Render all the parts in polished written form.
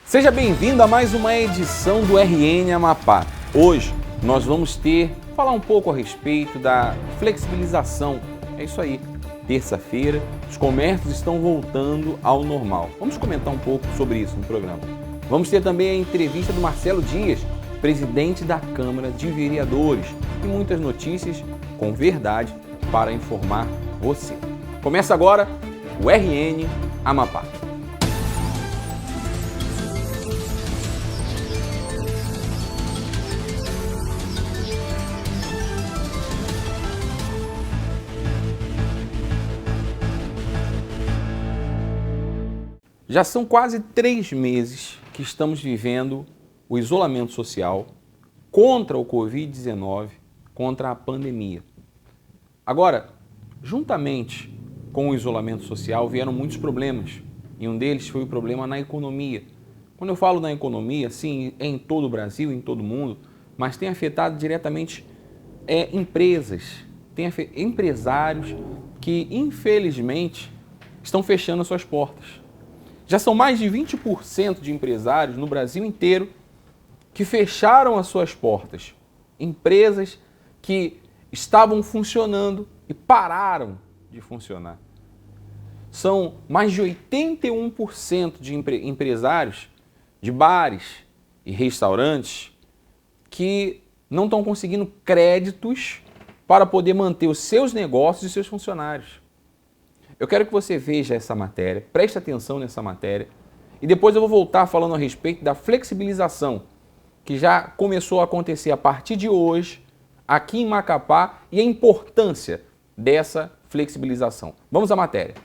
Seja bem-vindo a mais uma edição do RN Amapá. Hoje nós vamos falar um pouco a respeito da flexibilização. É isso aí, terça-feira, os comércios estão voltando ao normal. Vamos comentar um pouco sobre isso no programa. Vamos ter também a entrevista do Marcelo Dias, presidente da Câmara de Vereadores, e muitas notícias com verdade para informar você. Começa agora o RN Amapá. Já são quase 3 meses que estamos vivendo o isolamento social contra o Covid-19, contra a pandemia. Agora, juntamente com o isolamento social, vieram muitos problemas, e um deles foi o problema na economia. Quando eu falo na economia, sim, é em todo o Brasil, em todo o mundo, mas tem afetado diretamente empresas, empresários que, infelizmente, estão fechando as suas portas. Já são mais de 20% de empresários no Brasil inteiro que fecharam as suas portas. Empresas que estavam funcionando e pararam de funcionar. São mais de 81% de empresários de bares e restaurantes que não estão conseguindo créditos para poder manter os seus negócios e seus funcionários. Eu quero que você veja essa matéria, preste atenção nessa matéria e depois eu vou voltar falando a respeito da flexibilização que já começou a acontecer a partir de hoje aqui em Macapá e a importância dessa flexibilização. Vamos à matéria.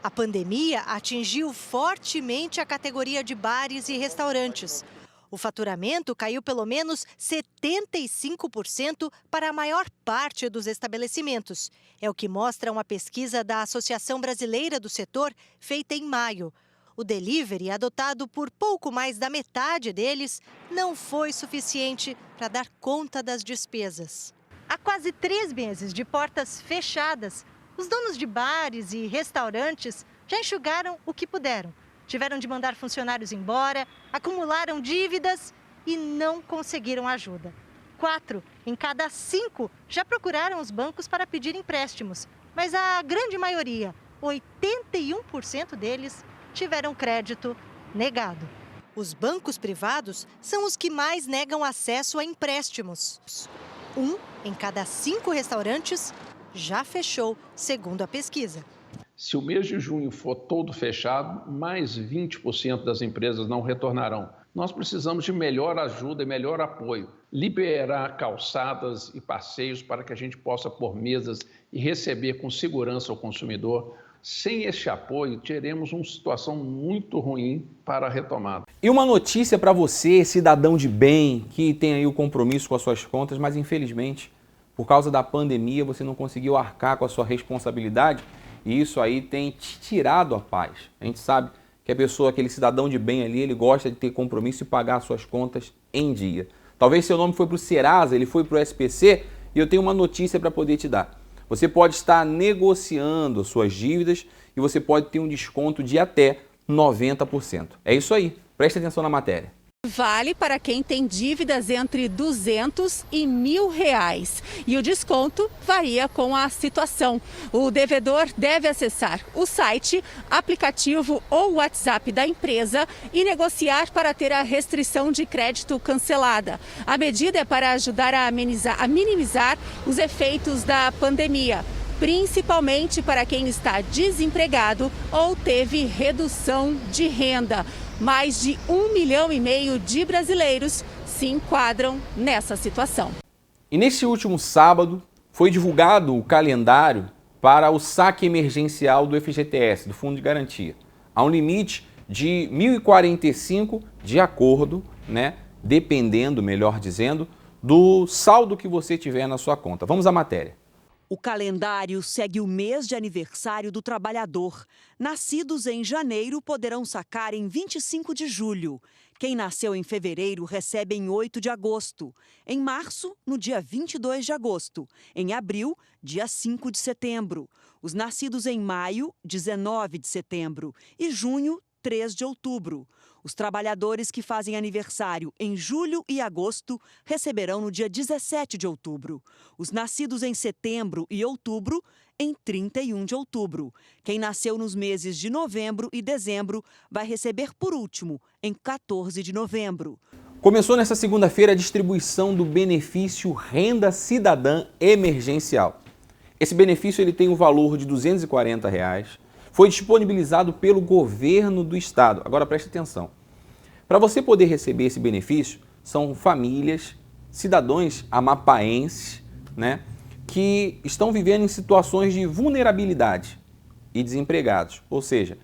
A pandemia atingiu fortemente a categoria de bares e restaurantes. O faturamento caiu pelo menos 75% para a maior parte dos estabelecimentos. É o que mostra uma pesquisa da Associação Brasileira do Setor, feita em maio. O delivery, adotado por pouco mais da metade deles, não foi suficiente para dar conta das despesas. Há quase 3 meses de portas fechadas, os donos de bares e restaurantes já enxugaram o que puderam. Tiveram de mandar funcionários embora, acumularam dívidas e não conseguiram ajuda. 4 em cada 5 já procuraram os bancos para pedir empréstimos, mas a grande maioria, 81% deles, tiveram crédito negado. Os bancos privados são os que mais negam acesso a empréstimos. 1 em cada 5 restaurantes já fechou, segundo a pesquisa. Se o mês de junho for todo fechado, mais 20% das empresas não retornarão. Nós precisamos de melhor ajuda e melhor apoio. Liberar calçadas e passeios para que a gente possa pôr mesas e receber com segurança o consumidor. Sem esse apoio, teremos uma situação muito ruim para a retomada. E uma notícia para você, cidadão de bem, que tem aí o compromisso com as suas contas, mas infelizmente, por causa da pandemia, você não conseguiu arcar com a sua responsabilidade. E isso aí tem te tirado a paz. A gente sabe que a pessoa, aquele cidadão de bem ali, ele gosta de ter compromisso e pagar suas contas em dia. Talvez seu nome foi para o Serasa, ele foi para o SPC e eu tenho uma notícia para poder te dar. Você pode estar negociando suas dívidas e você pode ter um desconto de até 90%. É isso aí. Preste atenção na matéria. Vale para quem tem dívidas entre R$200 e R$1.000. E o desconto varia com a situação. O devedor deve acessar o site, aplicativo ou WhatsApp da empresa e negociar para ter a restrição de crédito cancelada. A medida é para ajudar a minimizar os efeitos da pandemia, principalmente para quem está desempregado ou teve redução de renda. Mais de 1,5 milhão de brasileiros se enquadram nessa situação. E neste último sábado foi divulgado o calendário para o saque emergencial do FGTS, do Fundo de Garantia. Há um limite de 1.045 de acordo, dependendo, melhor dizendo, do saldo que você tiver na sua conta. Vamos à matéria. O calendário segue o mês de aniversário do trabalhador. Nascidos em janeiro poderão sacar em 25 de julho. Quem nasceu em fevereiro recebe em 8 de agosto. Em março, no dia 22 de agosto. Em abril, dia 5 de setembro. Os nascidos em maio, 19 de setembro. E junho, 3 de outubro. Os trabalhadores que fazem aniversário em julho e agosto receberão no dia 17 de outubro. Os nascidos em setembro e outubro, em 31 de outubro. Quem nasceu nos meses de novembro e dezembro vai receber por último, em 14 de novembro. Começou nesta segunda-feira a distribuição do benefício Renda Cidadã Emergencial. Esse benefício ele tem o valor de R$ 240. Foi disponibilizado pelo governo do estado. Agora preste atenção. Para você poder receber esse benefício, são famílias, cidadãos amapaenses, que estão vivendo em situações de vulnerabilidade e desempregados. Ou seja,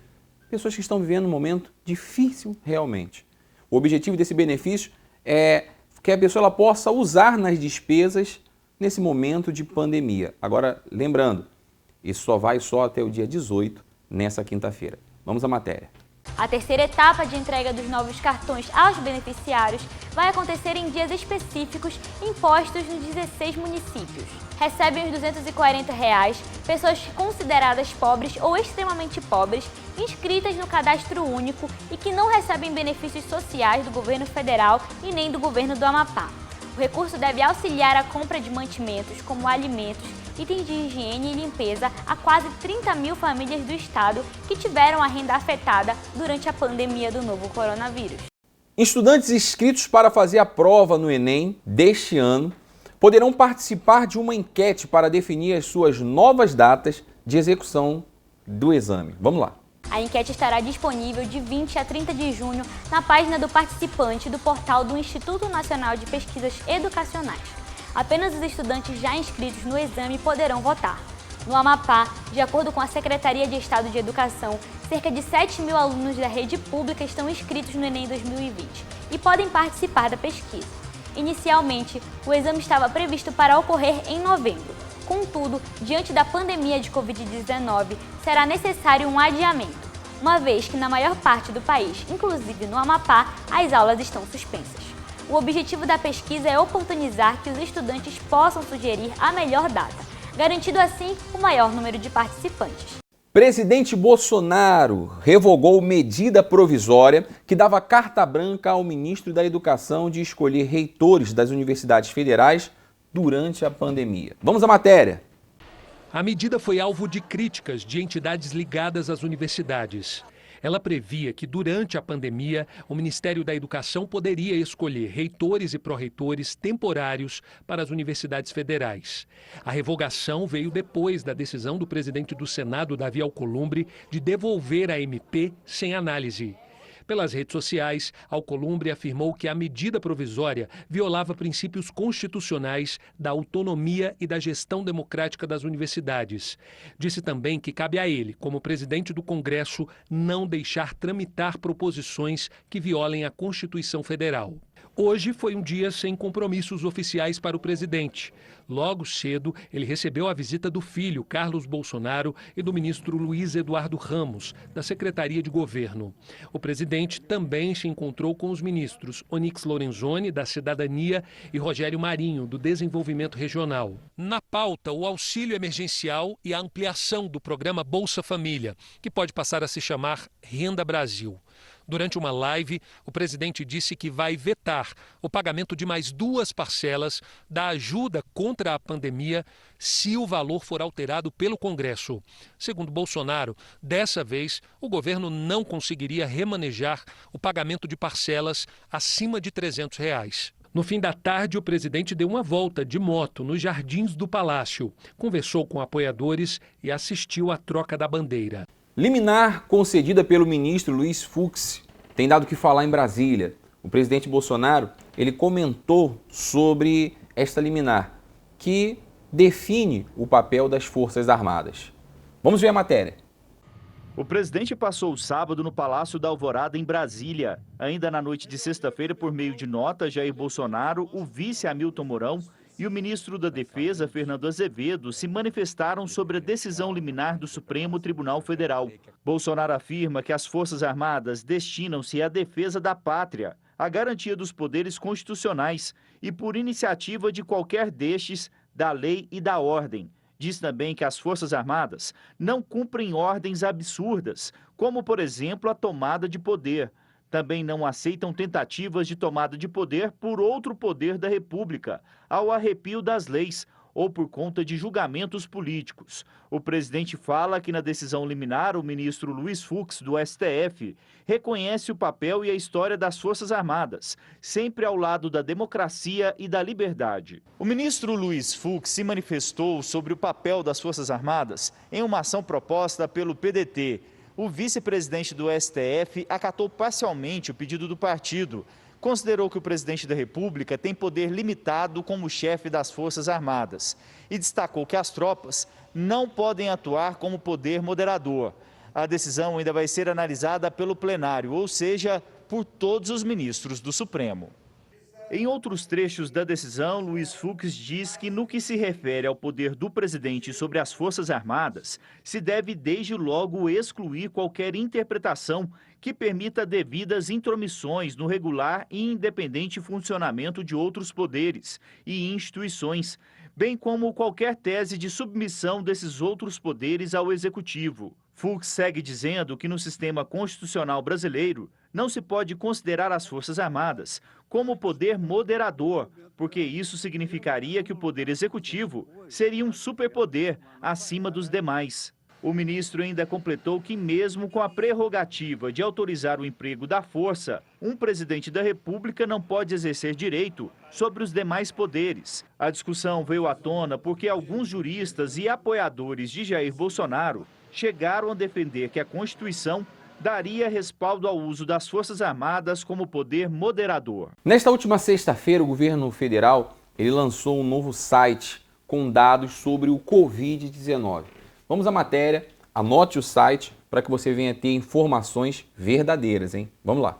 pessoas que estão vivendo um momento difícil realmente. O objetivo desse benefício é que a pessoa ela possa usar nas despesas nesse momento de pandemia. Agora, lembrando, isso só vai até o dia 18, nessa quinta-feira. Vamos à matéria. A terceira etapa de entrega dos novos cartões aos beneficiários vai acontecer em dias específicos impostos nos 16 municípios. Recebem os R$ 240 pessoas consideradas pobres ou extremamente pobres, inscritas no cadastro único e que não recebem benefícios sociais do governo federal e nem do governo do Amapá. O recurso deve auxiliar a compra de mantimentos como alimentos, itens de higiene e limpeza a quase 30 mil famílias do estado que tiveram a renda afetada durante a pandemia do novo coronavírus. Estudantes inscritos para fazer a prova no Enem deste ano poderão participar de uma enquete para definir as suas novas datas de execução do exame. Vamos lá. A enquete estará disponível de 20 a 30 de junho na página do participante do portal do Instituto Nacional de Pesquisas Educacionais. Apenas os estudantes já inscritos no exame poderão votar. No Amapá, de acordo com a Secretaria de Estado de Educação, cerca de 7 mil alunos da rede pública estão inscritos no Enem 2020 e podem participar da pesquisa. Inicialmente, o exame estava previsto para ocorrer em novembro. Contudo, diante da pandemia de Covid-19, será necessário um adiamento, uma vez que na maior parte do país, inclusive no Amapá, as aulas estão suspensas. O objetivo da pesquisa é oportunizar que os estudantes possam sugerir a melhor data, garantindo assim o maior número de participantes. Presidente Bolsonaro revogou medida provisória que dava carta branca ao ministro da Educação de escolher reitores das universidades federais durante a pandemia. Vamos à matéria. A medida foi alvo de críticas de entidades ligadas às universidades. Ela previa que, durante a pandemia, o Ministério da Educação poderia escolher reitores e pró-reitores temporários para as universidades federais. A revogação veio depois da decisão do presidente do Senado, Davi Alcolumbre, de devolver a MP sem análise. Pelas redes sociais, Alcolumbre afirmou que a medida provisória violava princípios constitucionais da autonomia e da gestão democrática das universidades. Disse também que cabe a ele, como presidente do Congresso, não deixar tramitar proposições que violem a Constituição Federal. Hoje foi um dia sem compromissos oficiais para o presidente. Logo cedo, ele recebeu a visita do filho, Carlos Bolsonaro, e do ministro Luiz Eduardo Ramos, da Secretaria de Governo. O presidente também se encontrou com os ministros Onyx Lorenzoni, da Cidadania, e Rogério Marinho, do Desenvolvimento Regional. Na pauta, o auxílio emergencial e a ampliação do programa Bolsa Família, que pode passar a se chamar Renda Brasil. Durante uma live, o presidente disse que vai vetar o pagamento de mais 2 parcelas da ajuda contra a pandemia se o valor for alterado pelo Congresso. Segundo Bolsonaro, dessa vez, o governo não conseguiria remanejar o pagamento de parcelas acima de R$ 300. No fim da tarde, o presidente deu uma volta de moto nos jardins do Palácio, conversou com apoiadores e assistiu à troca da bandeira. Liminar concedida pelo ministro Luiz Fux tem dado o que falar em Brasília. O presidente Bolsonaro, ele comentou sobre esta liminar, que define o papel das Forças Armadas. Vamos ver a matéria. O presidente passou o sábado no Palácio da Alvorada, em Brasília. Ainda na noite de sexta-feira, por meio de nota, Jair Bolsonaro, o vice Hamilton Mourão e o ministro da Defesa, Fernando Azevedo, se manifestaram sobre a decisão liminar do Supremo Tribunal Federal. Bolsonaro afirma que as Forças Armadas destinam-se à defesa da pátria, à garantia dos poderes constitucionais e por iniciativa de qualquer destes, da lei e da ordem. Diz também que as Forças Armadas não cumprem ordens absurdas, como, por exemplo, a tomada de poder. Também não aceitam tentativas de tomada de poder por outro poder da República, ao arrepio das leis ou por conta de julgamentos políticos. O presidente fala que na decisão liminar, o ministro Luiz Fux, do STF, reconhece o papel e a história das Forças Armadas, sempre ao lado da democracia e da liberdade. O ministro Luiz Fux se manifestou sobre o papel das Forças Armadas em uma ação proposta pelo PDT. O vice-presidente do STF acatou parcialmente o pedido do partido. Considerou que o presidente da República tem poder limitado como chefe das Forças Armadas e destacou que as tropas não podem atuar como poder moderador. A decisão ainda vai ser analisada pelo plenário, ou seja, por todos os ministros do Supremo. Em outros trechos da decisão, Luiz Fux diz que no que se refere ao poder do presidente sobre as Forças Armadas, se deve desde logo excluir qualquer interpretação que permita devidas intromissões no regular e independente funcionamento de outros poderes e instituições, bem como qualquer tese de submissão desses outros poderes ao Executivo. Fux segue dizendo que no sistema constitucional brasileiro não se pode considerar as Forças Armadas como poder moderador, porque isso significaria que o poder executivo seria um superpoder acima dos demais. O ministro ainda completou que mesmo com a prerrogativa de autorizar o emprego da força, um presidente da República não pode exercer direito sobre os demais poderes. A discussão veio à tona porque alguns juristas e apoiadores de Jair Bolsonaro chegaram a defender que a Constituição daria respaldo ao uso das Forças Armadas como poder moderador. Nesta última sexta-feira, o governo federal ele lançou um novo site com dados sobre o Covid-19. Vamos à matéria, anote o site para que você venha ter informações verdadeiras, hein? Vamos lá.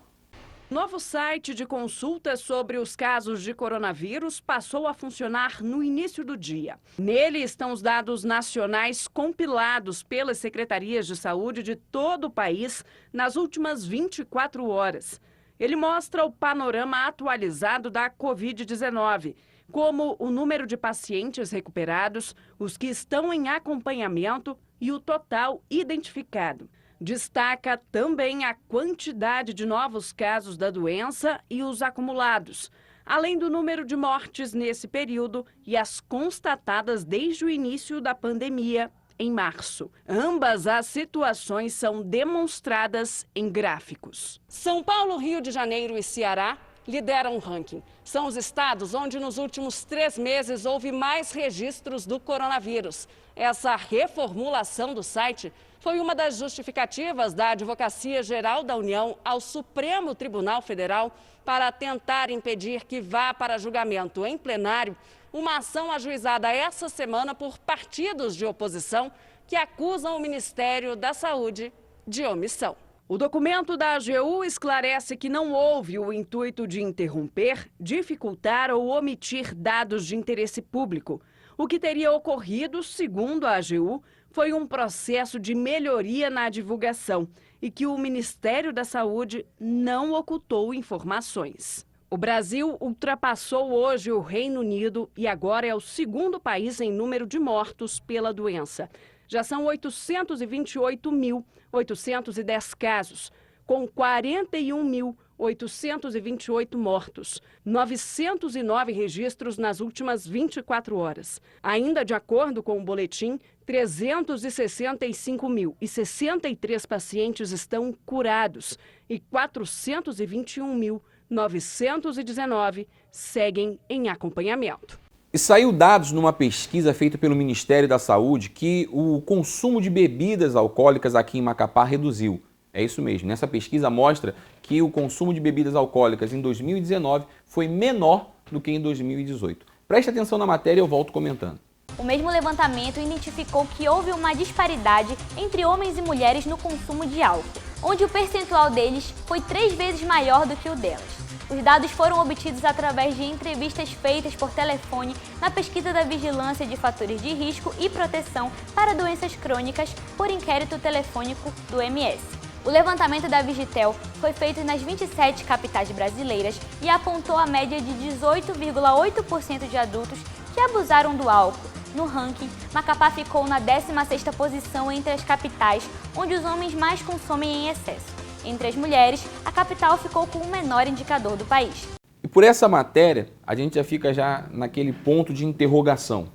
Novo site de consultas sobre os casos de coronavírus passou a funcionar no início do dia. Nele estão os dados nacionais compilados pelas secretarias de saúde de todo o país nas últimas 24 horas. Ele mostra o panorama atualizado da Covid-19, como o número de pacientes recuperados, os que estão em acompanhamento e o total identificado. Destaca também a quantidade de novos casos da doença e os acumulados, além do número de mortes nesse período e as constatadas desde o início da pandemia, em março. Ambas as situações são demonstradas em gráficos. São Paulo, Rio de Janeiro e Ceará lideram o ranking. São os estados onde nos últimos 3 meses houve mais registros do coronavírus. Essa reformulação do site foi uma das justificativas da Advocacia Geral da União ao Supremo Tribunal Federal para tentar impedir que vá para julgamento em plenário uma ação ajuizada essa semana por partidos de oposição que acusam o Ministério da Saúde de omissão. O documento da AGU esclarece que não houve o intuito de interromper, dificultar ou omitir dados de interesse público. O que teria ocorrido, segundo a AGU, foi um processo de melhoria na divulgação e que o Ministério da Saúde não ocultou informações. O Brasil ultrapassou hoje o Reino Unido e agora é o segundo país em número de mortos pela doença. Já são 828.810 casos, com 41.828 mortos, 909 registros nas últimas 24 horas. Ainda de acordo com o boletim, 365.063 pacientes estão curados e 421.919 seguem em acompanhamento. E saiu dados numa pesquisa feita pelo Ministério da Saúde que o consumo de bebidas alcoólicas aqui em Macapá reduziu. É isso mesmo, nessa pesquisa mostra que o consumo de bebidas alcoólicas em 2019 foi menor do que em 2018. Preste atenção na matéria e eu volto comentando. O mesmo levantamento identificou que houve uma disparidade entre homens e mulheres no consumo de álcool, onde o percentual deles foi 3 vezes maior do que o delas. Os dados foram obtidos através de entrevistas feitas por telefone na pesquisa da Vigilância de Fatores de Risco e Proteção para Doenças Crônicas por inquérito telefônico do MS. O levantamento da Vigitel foi feito nas 27 capitais brasileiras e apontou a média de 18,8% de adultos que abusaram do álcool. No ranking, Macapá ficou na 16ª posição entre as capitais, onde os homens mais consomem em excesso. Entre as mulheres, a capital ficou com o menor indicador do país. E por essa matéria, a gente já fica naquele ponto de interrogação.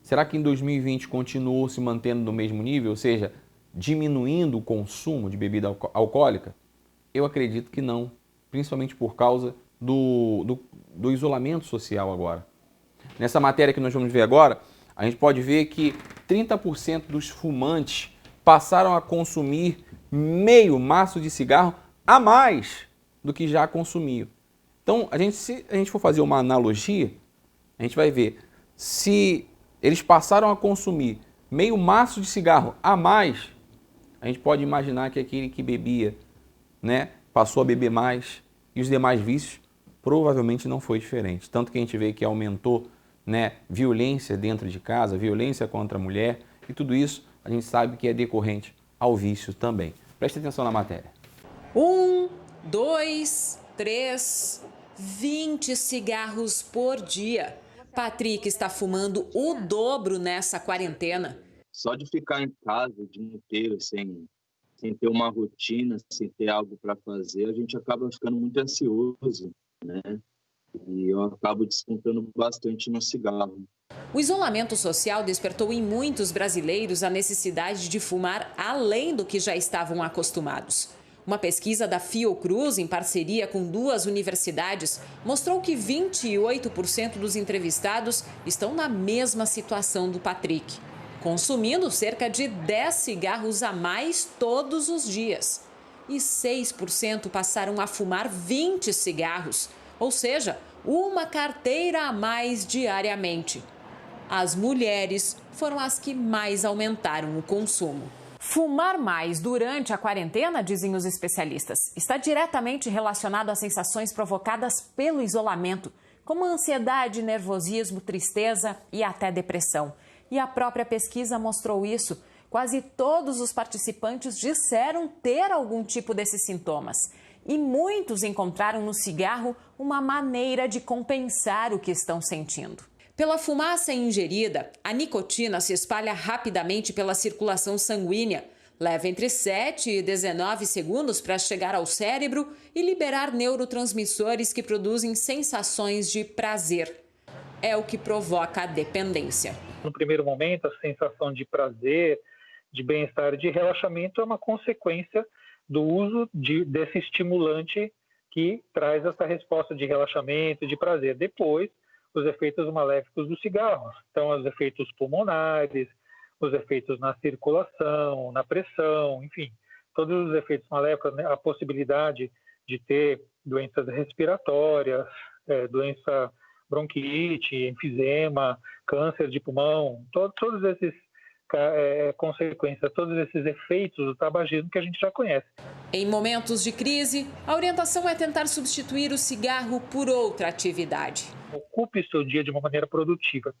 Será que em 2020 continuou se mantendo no mesmo nível, ou seja, diminuindo o consumo de bebida alcoólica? Eu acredito que não, principalmente por causa do isolamento social agora. Nessa matéria que nós vamos ver agora, a gente pode ver que 30% dos fumantes passaram a consumir meio maço de cigarro a mais do que já consumiam. Então, se a gente for fazer uma analogia, a gente vai ver, se eles passaram a consumir meio maço de cigarro a mais, a gente pode imaginar que aquele que bebia, passou a beber mais, e os demais vícios provavelmente não foi diferente. Tanto que a gente vê que aumentou, violência dentro de casa, violência contra a mulher, e tudo isso a gente sabe que é decorrente ao vício também. Preste atenção na matéria. 1, 2, 3, 20 cigarros por dia. Patrick está fumando o dobro nessa quarentena. Só de ficar em casa o dia inteiro, sem ter uma rotina, sem ter algo para fazer, a gente acaba ficando muito ansioso, né? E eu acabo descontando bastante no cigarro. O isolamento social despertou em muitos brasileiros a necessidade de fumar além do que já estavam acostumados. Uma pesquisa da Fiocruz, em parceria com 2 universidades, mostrou que 28% dos entrevistados estão na mesma situação do Patrick, consumindo cerca de 10 cigarros a mais todos os dias. E 6% passaram a fumar 20 cigarros, ou seja, uma carteira a mais diariamente. As mulheres foram as que mais aumentaram o consumo. Fumar mais durante a quarentena, dizem os especialistas, está diretamente relacionado às sensações provocadas pelo isolamento, como ansiedade, nervosismo, tristeza e até depressão. E a própria pesquisa mostrou isso. Quase todos os participantes disseram ter algum tipo desses sintomas. E muitos encontraram no cigarro uma maneira de compensar o que estão sentindo. Pela fumaça ingerida, a nicotina se espalha rapidamente pela circulação sanguínea. Leva entre 7 e 19 segundos para chegar ao cérebro e liberar neurotransmissores que produzem sensações de prazer. É o que provoca a dependência. No primeiro momento, a sensação de prazer, de bem-estar e de relaxamento é uma consequência do uso desse estimulante que traz essa resposta de relaxamento e de prazer. Depois, os efeitos maléficos do cigarro. Então, os efeitos pulmonares, os efeitos na circulação, na pressão, enfim, todos os efeitos maléficos, a possibilidade de ter doenças respiratórias, doença bronquite, enfisema, câncer de pulmão, todos esses consequências, todos esses efeitos do tabagismo que a gente já conhece. Em momentos de crise, a orientação é tentar substituir o cigarro por outra atividade. Ocupe o seu dia de uma maneira produtiva.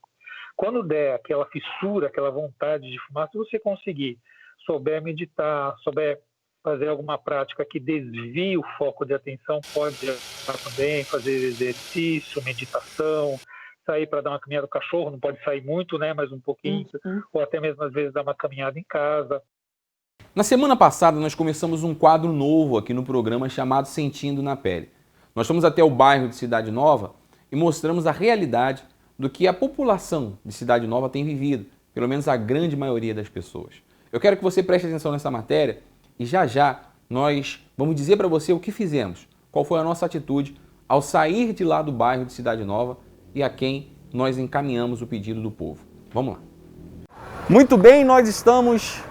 Quando der aquela fissura, aquela vontade de fumar, se você conseguir, souber meditar, souber fazer alguma prática que desvie o foco de atenção, pode também fazer exercício, meditação, sair para dar uma caminhada com o cachorro, não pode sair muito, mas um pouquinho, ou até mesmo às vezes dar uma caminhada em casa. Na semana passada nós começamos um quadro novo aqui no programa chamado Sentindo na Pele. Nós fomos até o bairro de Cidade Nova e mostramos a realidade do que a população de Cidade Nova tem vivido, pelo menos a grande maioria das pessoas. Eu quero que você preste atenção nessa matéria e já nós vamos dizer para você o que fizemos, qual foi a nossa atitude ao sair de lá do bairro de Cidade Nova e a quem nós encaminhamos o pedido do povo. Vamos lá. Muito bem, nós estamos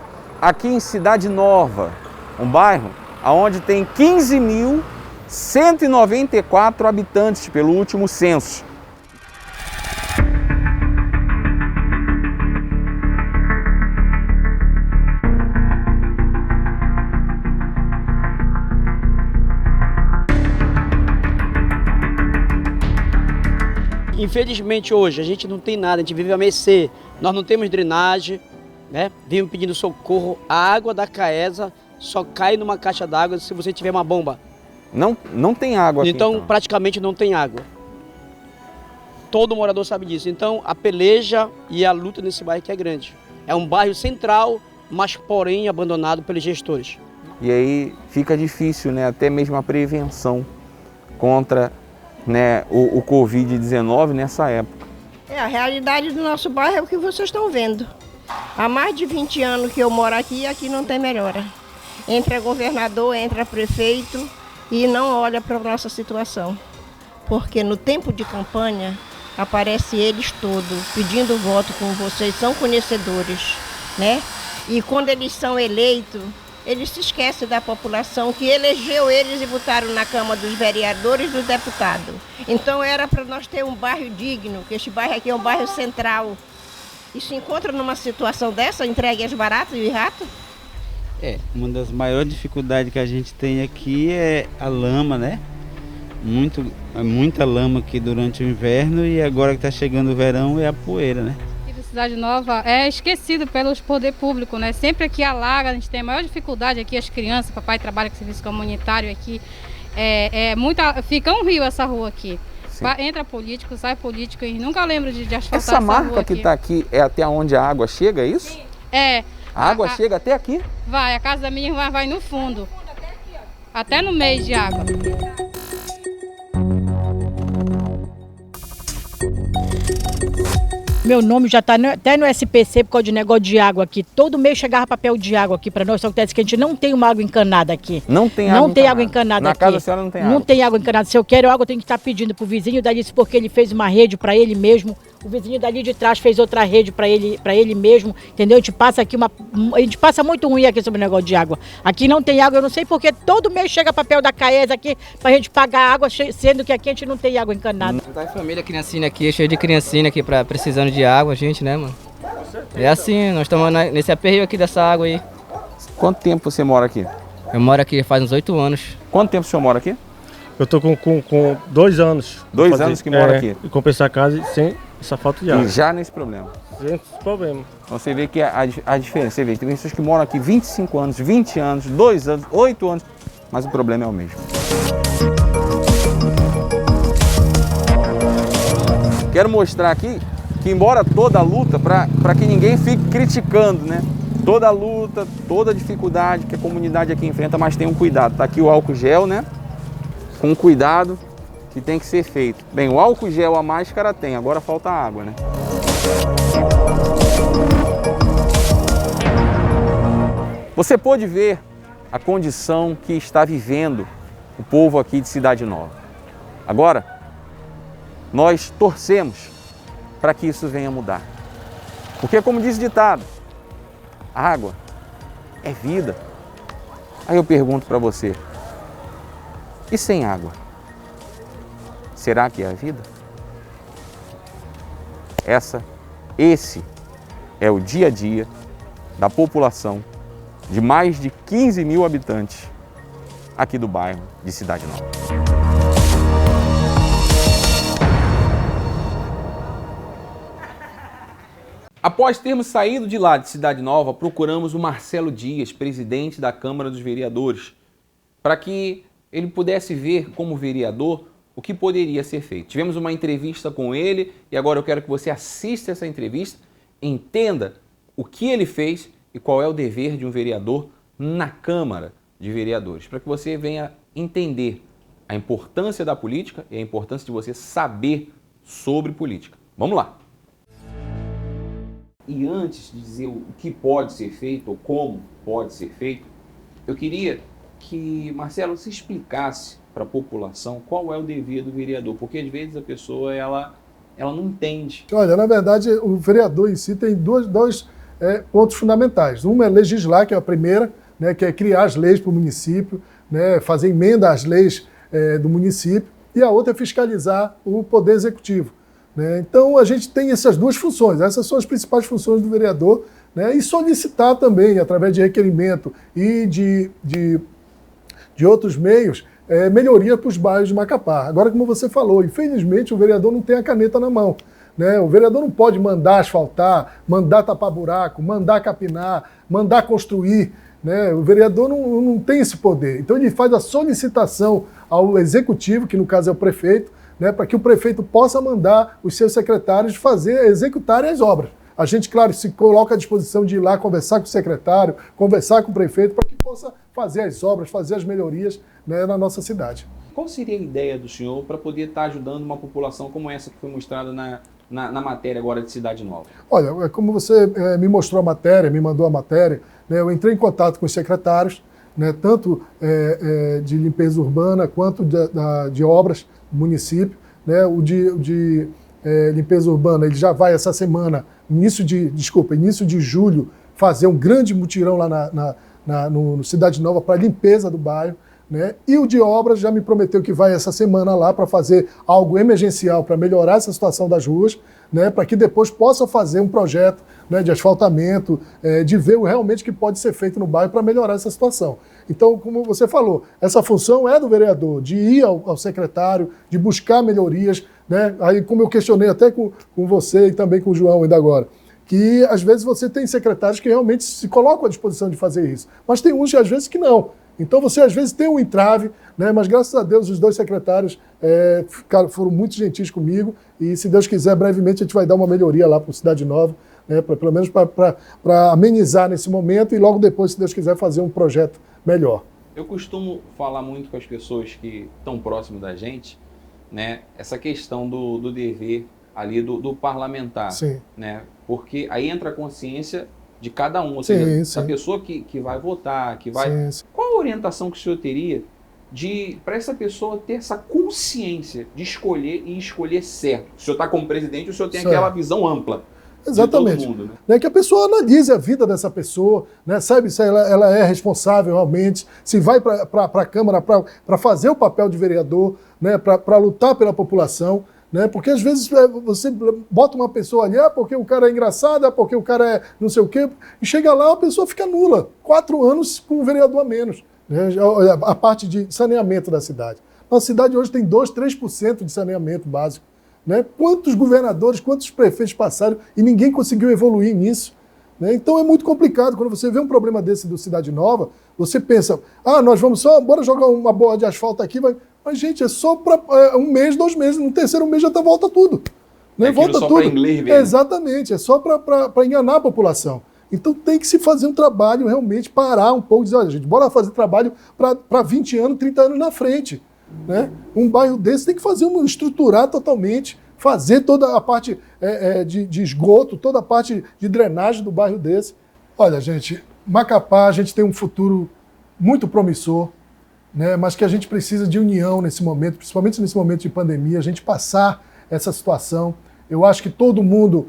aqui em Cidade Nova, um bairro onde tem 15.194 habitantes pelo último censo. Infelizmente hoje a gente não tem nada, a gente vive a mercê, nós não temos drenagem, vimos pedindo socorro, a água da Caesa só cai numa caixa d'água se você tiver uma bomba. Não tem água aqui, então praticamente não tem água. Todo morador sabe disso, então a peleja e a luta nesse bairro que é grande. É um bairro central, mas porém abandonado pelos gestores. e aí fica difícil, né, até mesmo a prevenção contra, né, o Covid-19 nessa época. A realidade do nosso bairro é o que vocês estão vendo. Há mais de 20 anos que eu moro aqui e aqui não tem melhora. Entra governador, entra prefeito e não olha para a nossa situação. Porque no tempo de campanha aparece eles todos pedindo voto, como vocês são conhecedores, né? E quando eles são eleitos, eles se esquecem da população que elegeu eles e votaram na Câmara dos Vereadores e dos Deputados. Então era para nós ter um bairro digno, que este bairro aqui é um bairro central. E se encontra numa situação dessa, entregue as baratas e ratos? Uma das maiores dificuldades que a gente tem aqui é a lama, né? Muita lama aqui durante o inverno e agora que está chegando o verão é a poeira, né? Cidade Nova é esquecido pelos poder público, né? Sempre que alaga, a gente tem a maior dificuldade aqui, as crianças, papai trabalha com serviço comunitário aqui, fica um rio essa rua aqui. Entra político, sai político e nunca lembro de asfaltar essa marca que está aqui é até onde a água chega, é isso? A água chega até aqui? Vai, a casa da minha irmã vai no fundo, até no meio de água. Meu nome já está até no SPC por causa de negócio de água aqui. Todo mês chegava papel de água aqui para nós, só que acontece que a gente não tem uma água encanada aqui. Não tem água encanada Na aqui. casa da senhora não tem água? Não tem água encanada. Se eu quero água, eu tenho que estar pedindo pro vizinho dali, porque ele fez uma rede para ele mesmo. O vizinho dali de trás fez outra rede para ele mesmo, entendeu? A gente passa muito ruim aqui sobre o negócio de água. Aqui não tem água, eu não sei porque todo mês chega papel da CAES aqui pra gente pagar água, sendo que aqui a gente não tem água encanada. Tá em família, criancinha aqui, cheio de criancinha aqui precisando de água, gente, né, mano? É assim, nós estamos nesse aperreio aqui dessa água aí. Quanto tempo você mora aqui? Eu moro aqui faz uns 8 anos. Quanto tempo o senhor mora aqui? Eu tô com 2 anos. 2 anos que mora aqui? E comprar essa casa sem essa falta de água. E já nesse problema? Sem problema. Então você vê que a diferença, você vê, tem pessoas que moram aqui 25 anos, 20 anos, 2 anos, 8 anos, mas o problema é o mesmo. Quero mostrar aqui que embora toda a luta, para que ninguém fique criticando, né? Toda a luta, toda a dificuldade que a comunidade aqui enfrenta, mas tem um cuidado. Tá aqui o álcool gel, né? Com cuidado que tem que ser feito. Bem, o álcool gel, a máscara tem, agora falta água, né? Você pode ver a condição que está vivendo o povo aqui de Cidade Nova. Agora, nós torcemos para que isso venha mudar. Porque, como diz o ditado, água é vida. Aí eu pergunto para você, e sem água? Será que é a vida? Esse é o dia a dia da população de mais de 15 mil habitantes aqui do bairro de Cidade Nova. Após termos saído de lá de Cidade Nova, procuramos o Marcelo Dias, presidente da Câmara dos Vereadores, para que ele pudesse ver como vereador o que poderia ser feito. Tivemos uma entrevista com ele e agora eu quero que você assista essa entrevista, entenda o que ele fez e qual é o dever de um vereador na Câmara de Vereadores, para que você venha entender a importância da política e a importância de você saber sobre política. Vamos lá! E antes de dizer o que pode ser feito ou como pode ser feito, eu queria que, Marcelo, se explicasse para a população qual é o dever do vereador, porque às vezes a pessoa ela não entende. Olha, na verdade, o vereador em si tem dois pontos fundamentais. Uma é legislar, que é a primeira, né, que é criar as leis para o município, né, fazer emenda às leis do município, e a outra é fiscalizar o poder executivo. Né? Então, a gente tem essas duas funções, essas são as principais funções do vereador, né, e solicitar também, através de requerimento e de outros meios, melhoria para os bairros de Macapá. Agora, como você falou, infelizmente o vereador não tem a caneta na mão. Né? O vereador não pode mandar asfaltar, mandar tapar buraco, mandar capinar, mandar construir. Né? O vereador não tem esse poder. Então ele faz a solicitação ao executivo, que no caso é o prefeito, né, para que o prefeito possa mandar os seus secretários executarem as obras. a gente, claro, se coloca à disposição de ir lá conversar com o secretário, conversar com o prefeito, para que possa fazer as obras, fazer as melhorias, né, na nossa cidade. Qual seria a ideia do senhor para poder estar ajudando uma população como essa que foi mostrada na matéria agora de Cidade Nova? Olha, como você me mostrou a matéria, me mandou a matéria, né, eu entrei em contato com os secretários, né, tanto de limpeza urbana quanto de obras do município. Né, o de limpeza urbana, ele já vai essa semana, início de julho, fazer um grande mutirão lá no Cidade Nova para limpeza do bairro. Né? E o de obras já me prometeu que vai essa semana lá para fazer algo emergencial para melhorar essa situação das ruas, né? Para que depois possa fazer um projeto, né, de asfaltamento, de ver realmente o que pode ser feito no bairro para melhorar essa situação. Então, como você falou, essa função é do vereador, de ir ao secretário, de buscar melhorias. Né? Aí, como eu questionei até com você e também com o João ainda agora, que às vezes você tem secretários que realmente se colocam à disposição de fazer isso, mas tem uns às vezes que não. Então você às vezes tem um entrave, né? Mas graças a Deus os dois secretários foram muito gentis comigo e, se Deus quiser, brevemente a gente vai dar uma melhoria lá para o Cidade Nova, né? Pelo menos para amenizar nesse momento e logo depois, se Deus quiser, fazer um projeto melhor. Eu costumo falar muito com as pessoas que estão próximas da gente, né? Essa questão do dever ali do parlamentar, Sim. Né? Porque aí entra a consciência de cada um, ou seja, a pessoa que vai votar, que vai... Sim. Qual a orientação que o senhor teria para essa pessoa ter essa consciência de escolher e escolher certo? O senhor está como presidente, o senhor tem aquela visão ampla. Exatamente. De todo mundo, né? Que a pessoa analise a vida dessa pessoa, né? Sabe se ela é responsável realmente, se vai para a Câmara para fazer o papel de vereador, né? Para lutar pela população. Né? Porque às vezes você bota uma pessoa ali, porque o cara é engraçado, porque o cara é não sei o quê, e chega lá a pessoa fica nula. 4 anos com um vereador a menos. Né? A parte de saneamento da cidade. Nossa cidade hoje tem 2%, 3% de saneamento básico. Né? Quantos governadores, quantos prefeitos passaram e ninguém conseguiu evoluir nisso? Né? Então é muito complicado. Quando você vê um problema desse do Cidade Nova, você pensa, nós vamos bora jogar uma bola de asfalto aqui, mas, gente, é só para 1 mês, 2 meses. No terceiro mês já volta tudo. Né? Volta só tudo. Inglês, exatamente, é só para enganar a população. Então tem que se fazer um trabalho realmente, parar um pouco e dizer, olha, gente, bora fazer trabalho para 20 anos, 30 anos na frente. Né? Um bairro desse tem que estruturar totalmente, fazer toda a parte de esgoto, toda a parte de drenagem do bairro desse. Olha, gente, Macapá, a gente tem um futuro muito promissor, né, mas que a gente precisa de união nesse momento, principalmente nesse momento de pandemia, a gente passar essa situação. Eu acho que todo mundo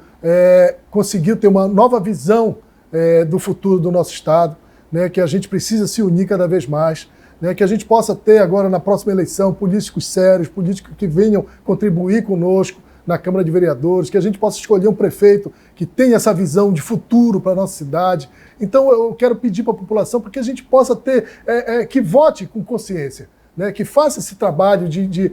conseguiu ter uma nova visão do futuro do nosso Estado, né, que a gente precisa se unir cada vez mais, né, que a gente possa ter agora na próxima eleição políticos sérios, políticos que venham contribuir conosco na Câmara de Vereadores, que a gente possa escolher um prefeito que tenha essa visão de futuro para a nossa cidade. Então eu quero pedir para a população para que a gente possa ter, que vote com consciência, né, que faça esse trabalho de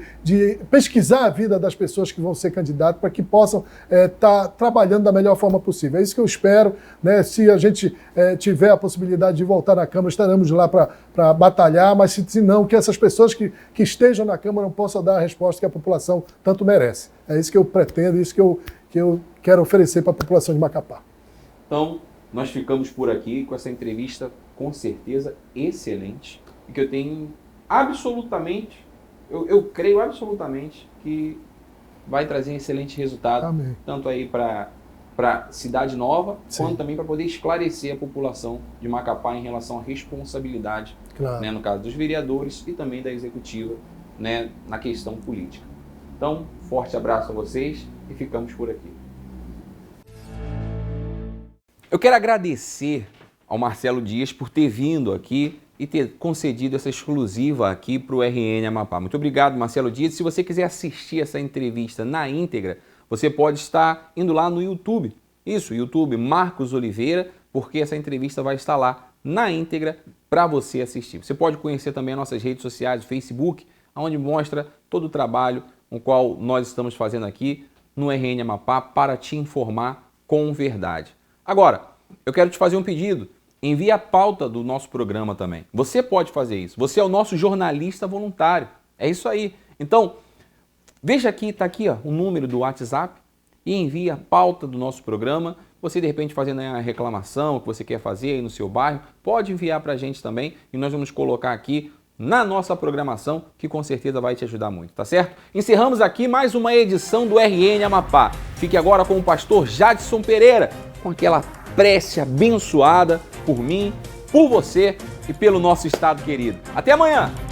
pesquisar a vida das pessoas que vão ser candidatos para que possam estar trabalhando da melhor forma possível. É isso que eu espero. Né? Se a gente tiver a possibilidade de voltar na Câmara, estaremos lá para batalhar, mas se não, que essas pessoas que estejam na Câmara não possam dar a resposta que a população tanto merece. É isso que eu pretendo, é isso que eu quero oferecer para a população de Macapá. Então, nós ficamos por aqui com essa entrevista, com certeza, excelente, e que eu tenho absolutamente, eu creio absolutamente que vai trazer um excelente resultado. Amém. Tanto aí para Cidade Nova, Sim. quanto também para poder esclarecer a população de Macapá em relação à responsabilidade, Claro. né, no caso dos vereadores e também da executiva, né, na questão política. Então, forte abraço a vocês e ficamos por aqui. Eu quero agradecer ao Marcelo Dias por ter vindo aqui e ter concedido essa exclusiva aqui para o RN Amapá. Muito obrigado, Marcelo Dias. Se você quiser assistir essa entrevista na íntegra, você pode estar indo lá no YouTube. Isso, YouTube Marcos Oliveira, porque essa entrevista vai estar lá na íntegra para você assistir. Você pode conhecer também as nossas redes sociais, o Facebook, onde mostra todo o trabalho com o qual nós estamos fazendo aqui no RN Amapá para te informar com verdade. Agora, eu quero te fazer um pedido. Envie a pauta do nosso programa também. Você pode fazer isso. Você é o nosso jornalista voluntário. É isso aí. Então, veja aqui, está aqui ó, o número do WhatsApp e envie a pauta do nosso programa Você, de repente, fazendo a reclamação que você quer fazer aí no seu bairro, pode enviar para a gente também e nós vamos colocar aqui na nossa programação, que com certeza vai te ajudar muito, tá certo? Encerramos aqui mais uma edição do RN Amapá. Fique agora com o pastor Jadson Pereira, com aquela prece abençoada por mim, por você e pelo nosso estado querido. Até amanhã!